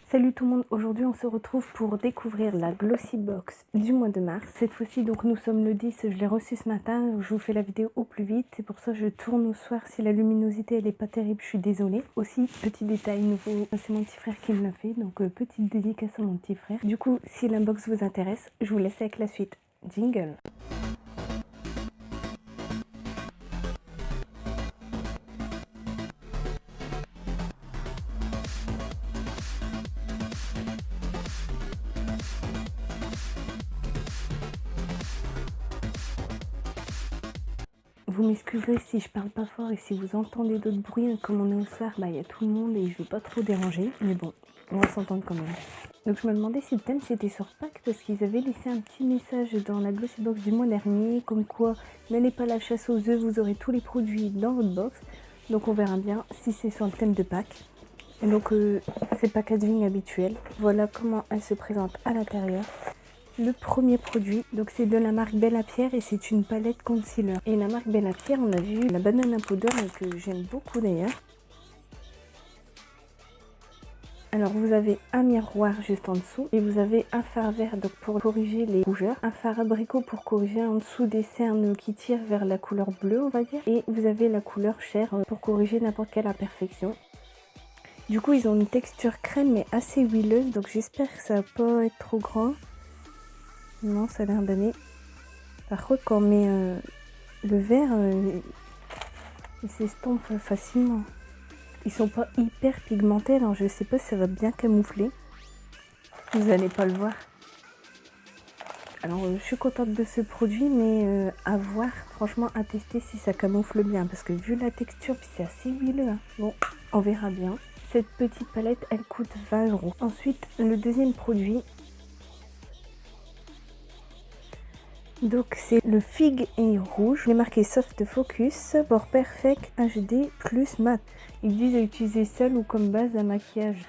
Salut tout le monde, aujourd'hui on se retrouve pour découvrir la Glossy Box du mois de mars. Cette fois-ci donc nous sommes le 10, je l'ai reçu ce matin, je vous fais la vidéo au plus vite. C'est pour ça que je tourne au soir, si la luminosité elle est pas terrible, je suis désolée. Aussi, petit détail nouveau, c'est mon petit frère qui me l'a fait, donc petite dédicace à mon petit frère. Du coup, si l'inbox vous intéresse, je vous laisse avec la suite. Jingle. Vous m'excuserez si je parle pas fort et si vous entendez d'autres bruits, comme on est au soir, il y a tout le monde et je veux pas trop déranger, mais bon, on va s'entendre quand même. Donc je me demandais si le thème c'était sur Pâques parce qu'ils avaient laissé un petit message dans la Glossy Box du mois dernier, comme quoi n'allez pas à la chasse aux œufs, vous aurez tous les produits dans votre box. Donc on verra bien si c'est sur le thème de Pâques. Et donc c'est le packaging habituel. Voilà comment elle se présente à l'intérieur. Le premier produit, donc c'est de la marque Bella Pierre et c'est une palette concealer. Et la marque Bella Pierre, on a vu la banana powder que j'aime beaucoup d'ailleurs. Alors vous avez un miroir juste en dessous et vous avez un fard vert donc pour corriger les rougeurs, un fard abricot pour corriger en dessous des cernes qui tirent vers la couleur bleue on va dire, et vous avez la couleur chair pour corriger n'importe quelle imperfection. Du coup ils ont une texture crème mais assez huileuse, donc j'espère que ça va pas être trop grand. Non, ça a l'air d'aller. Par contre, quand on met le vert, il s'estompe facilement. Ils sont pas hyper pigmentés, alors je sais pas si ça va bien camoufler. Vous allez pas le voir. Alors, je suis contente de ce produit, mais à voir, franchement, à tester si ça camoufle bien. Parce que vu la texture, puis c'est assez huileux. Hein. Bon, on verra bien. Cette petite palette, elle coûte 20 €. Ensuite, le deuxième produit. Donc c'est le Fig et Rouge, il est marqué Soft Focus pour Perfect HD plus Matte. Ils disent à utiliser seul ou comme base à maquillage.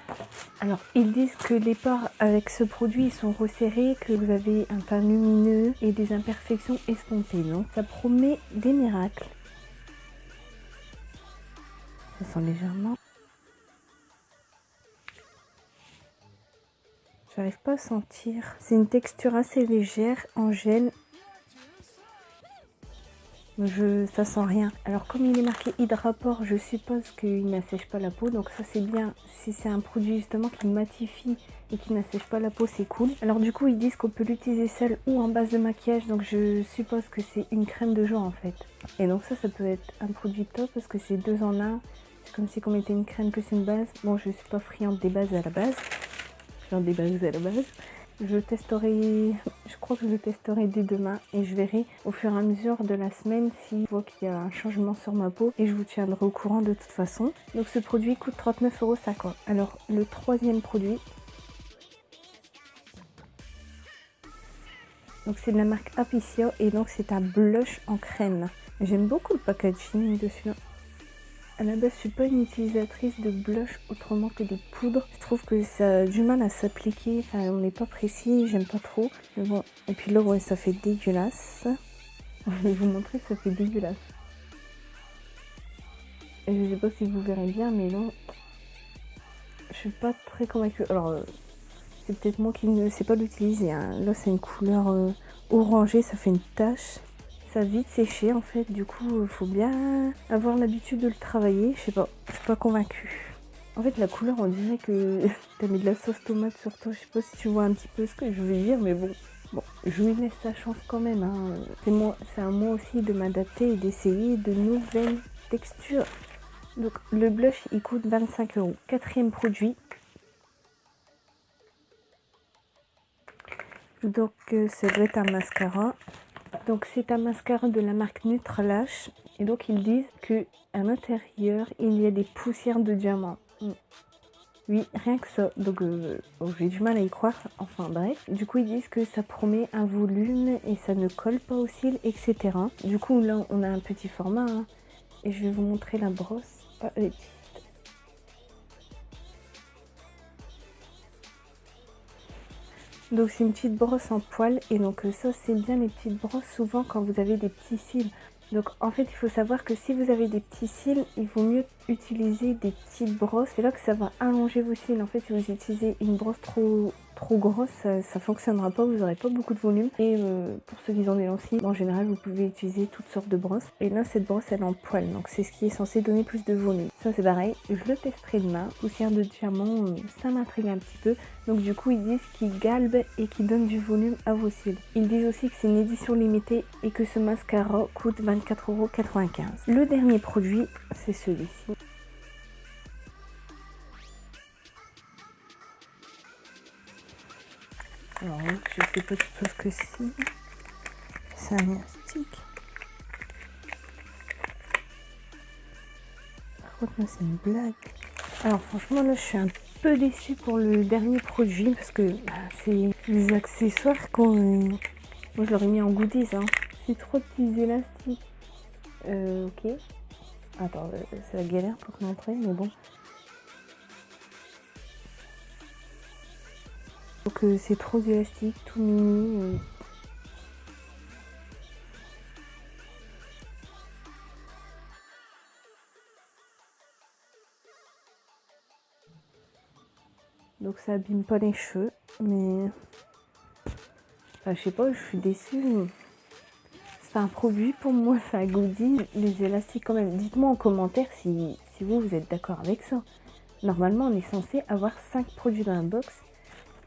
Alors ils disent que les pores avec ce produit sont resserrés, que vous avez un teint lumineux et des imperfections estompées. Donc ça promet des miracles. Ça sent légèrement. J'arrive pas à sentir. C'est une texture assez légère en gel. Ça sent rien. Alors comme il est marqué Hydrapore, je suppose qu'il n'assèche pas la peau. Donc ça c'est bien. Si c'est un produit justement qui matifie et qui n'assèche pas la peau, c'est cool. Alors du coup ils disent qu'on peut l'utiliser seul ou en base de maquillage. Donc je suppose que c'est une crème de jour en fait. Et donc ça peut être un produit top parce que c'est 2 en 1. C'est comme si on mettait une crème plus une base. Bon, je suis pas friande des bases à la base. Friande des bases à la base. Je crois que je testerai dès demain et je verrai au fur et à mesure de la semaine si je vois qu'il y a un changement sur ma peau et je vous tiendrai au courant de toute façon. Donc ce produit coûte 39,50 €. Alors le troisième produit, donc c'est de la marque Apiccio et donc c'est un blush en crème. J'aime beaucoup le packaging dessus. À la base, je suis pas une utilisatrice de blush autrement que de poudre. Je trouve que ça a du mal à s'appliquer. Enfin, on n'est pas précis, j'aime pas trop. Mais bon. Et puis là, ouais, ça fait dégueulasse. Je vais vous montrer, ça fait dégueulasse. Et je sais pas si vous verrez bien, mais non, je suis pas très convaincue. Alors, c'est peut-être moi qui ne sais pas l'utiliser. Hein. Là, c'est une couleur orangée, ça fait une tache. Ça a vite séché en fait, du coup il faut bien avoir l'habitude de le travailler. Je sais pas, je suis pas convaincue. En fait la couleur on dirait que t'as mis de la sauce tomate sur toi. Je sais pas si tu vois un petit peu ce que je veux dire, mais bon, je lui laisse sa chance quand même. Hein. C'est à moi aussi de m'adapter et d'essayer de nouvelles textures. Donc le blush il coûte 25 €. Quatrième produit. Donc ça doit être un mascara. Donc c'est un mascara de la marque Nutralash et donc ils disent que à l'intérieur il y a des poussières de diamants. Oui, rien que ça. Donc j'ai du mal à y croire. Enfin bref. Du coup ils disent que ça promet un volume et ça ne colle pas aux cils, etc. Du coup là on a un petit format hein, et je vais vous montrer la brosse. Ah, elle est petite. Donc c'est une petite brosse en poil et donc ça c'est bien les petites brosses souvent quand vous avez des petits cils. Donc en fait, il faut savoir que si vous avez des petits cils, il vaut mieux utiliser des petites brosses. C'est là que ça va allonger vos cils. En fait, si vous utilisez une brosse trop grosse, ça fonctionnera pas, vous n'aurez pas beaucoup de volume. Et pour ceux qui ont des longs cils, en général, vous pouvez utiliser toutes sortes de brosses. Et là, cette brosse, elle est en poil, donc c'est ce qui est censé donner plus de volume. Ça, c'est pareil, je le testerai demain. Poussière de diamant, ça m'intrigue un petit peu. Donc du coup, ils disent qu'ils galbent et qu'ils donnent du volume à vos cils. Ils disent aussi que c'est une édition limitée et que ce mascara coûte 24,95 €. Le dernier produit, c'est celui-ci. Alors, je sais pas du tout ce que c'est. C'est un élastique. Par contre, là, c'est une blague. Alors, franchement, là, je suis un peu déçue pour le dernier produit parce que c'est les accessoires qu'on. Moi, je l'aurais mis en goodies. Hein. C'est trop petits élastiques. Ok. Attends, c'est la galère pour montrer, mais bon. Donc, c'est trop élastique, tout mini. Donc ça abîme pas les cheveux, mais enfin, je sais pas, je suis déçue. C'est pas un produit pour moi, c'est un goodie. Les élastiques quand même, dites-moi en commentaire si vous êtes d'accord avec ça. Normalement on est censé avoir 5 produits dans la box.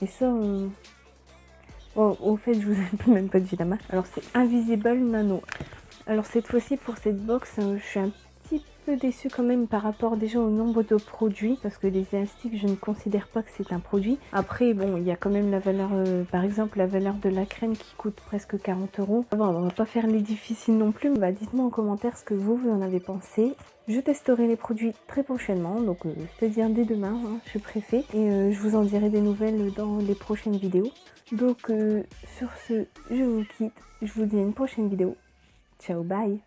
Et ça, oh, au fait je vous ai même pas dit la marque. Alors c'est Invisible Nano. Alors cette fois-ci pour cette box, je suis un petit peu déçue quand même par rapport déjà au nombre de produits, parce que les élastiques je ne considère pas que c'est un produit. Après bon, il y a quand même la valeur, par exemple la valeur de la crème qui coûte presque 40 €. Bon, on va pas faire les difficiles non plus, bah, dites-moi en commentaire ce que vous en avez pensé. Je testerai les produits très prochainement, donc c'est-à-dire dès demain, hein, je suis pressée, et je vous en dirai des nouvelles dans les prochaines vidéos. Donc sur ce, je vous quitte, je vous dis à une prochaine vidéo. Ciao, bye!